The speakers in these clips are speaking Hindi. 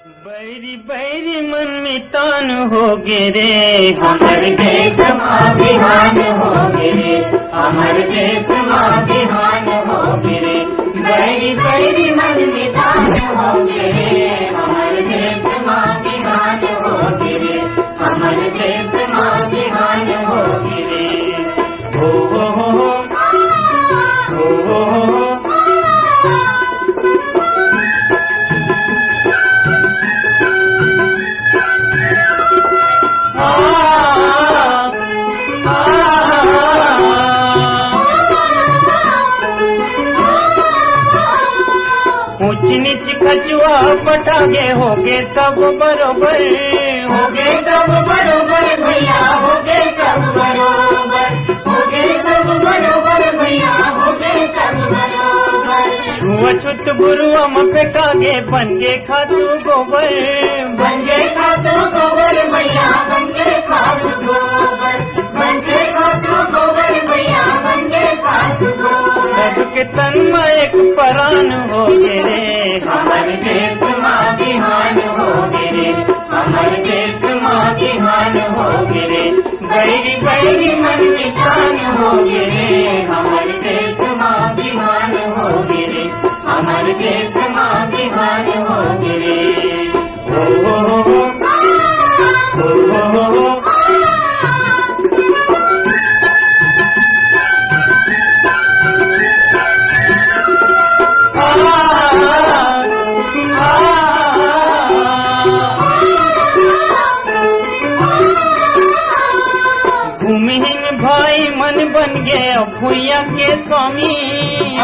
बैरी बैरी मन में तान हो गे रे, हमर देश माँ बिहान हो गिरे, हमर देश माँ बिहान हो गिरे, बैरी बैरी मन में तान हो गिरे, हमर देश माँ बिहान हो गिरे, हमर देश माँ बिहान हो गिरे। हो हो हो हो हो हो। ऊंच नीच कछुआ पटागे होगे सब बरोबर, होगे सब बरोबर भैया, होगे सब बरोबर, होगे सब बरोबर भैया, होगे सब बरोबर। छुआछूत बुरुआ में फेंकागे बन के खातू गोबर, बनके खातू गोबर भैया, बनके खातू गोबर, बनके खातू गोबर भैया, बनके खातू गोबर। सबके तन में एक परान हो गे रे, हमर देश माँ बिहान हो गिरे, हमर देश माँ बिहान हो गिरे, बैरी बैरी मन निशान हो गिरे, हमर देश माँ बिहान हो गिरे, हमर देश माँ बिहान हो गिरे। हो हो हो हो हो हो। भूमिहीन भाई मन बन गए अब भूया के स्वामी,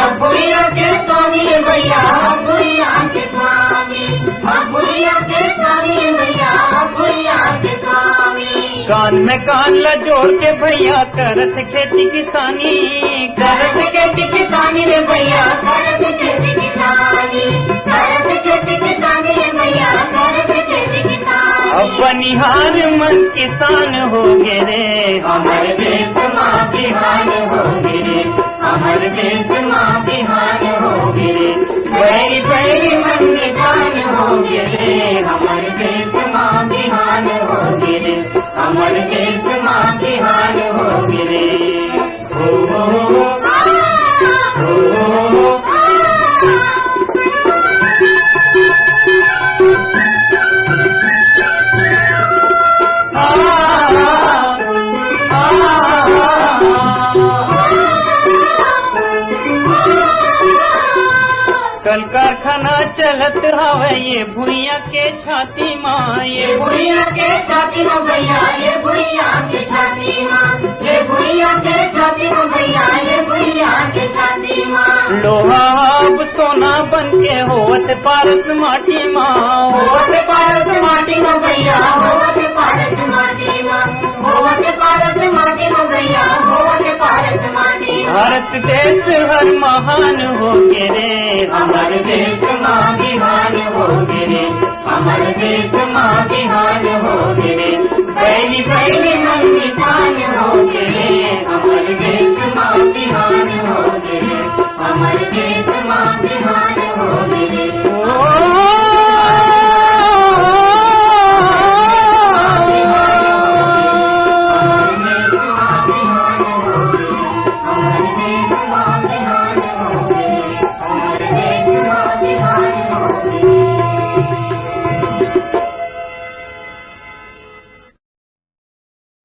अब भैया के स्वामी भैया, अब भैया के स्वामी, अब भैया के स्वामी भैया, अब भैया के स्वामी। कान में कान ला जोड़ के भैया करत खेती किसानी, करत खेती किसानी रे भैया, करत खेती किसानी, करत खेती किसानी रे भैया, करत खेती किसानी। अब बनिहार मन किसान हो गे रे, हमर देश माँ बिहान हो गिरे, हमर देश माँ बिहान हो गिरे, बैरी बैरी मन निशान हो गिरे, हमर देश माँ बिहान हो गिरे, हमर देश माँ बिहान हो गिरे। हो हो हो हो हो। कल कारखाना चलत हवे ये भुइया के छाती माँ, ये भुइया के छाती में भैया, ये भुइया के छाती माँ, ये भुइया के छाती में भैया, ये भुइया के छाती माँ। लोहा अब सोना बन के होवत पारस माटी माँ, होवत पारस माटी में भैया, होवत पारस माटी माँ, होवत पारस माटी में भैया, होवत पारस माटी माँ। भारत देश हर महान हो गे रे, हमर देश माँ बिहान हो गिरे, हमर देश माँ बिहान हो गिरे, बैरी बैरी मन निशान हो गिरे, हमर देश माँ बिहान हो गिरे, हमर देश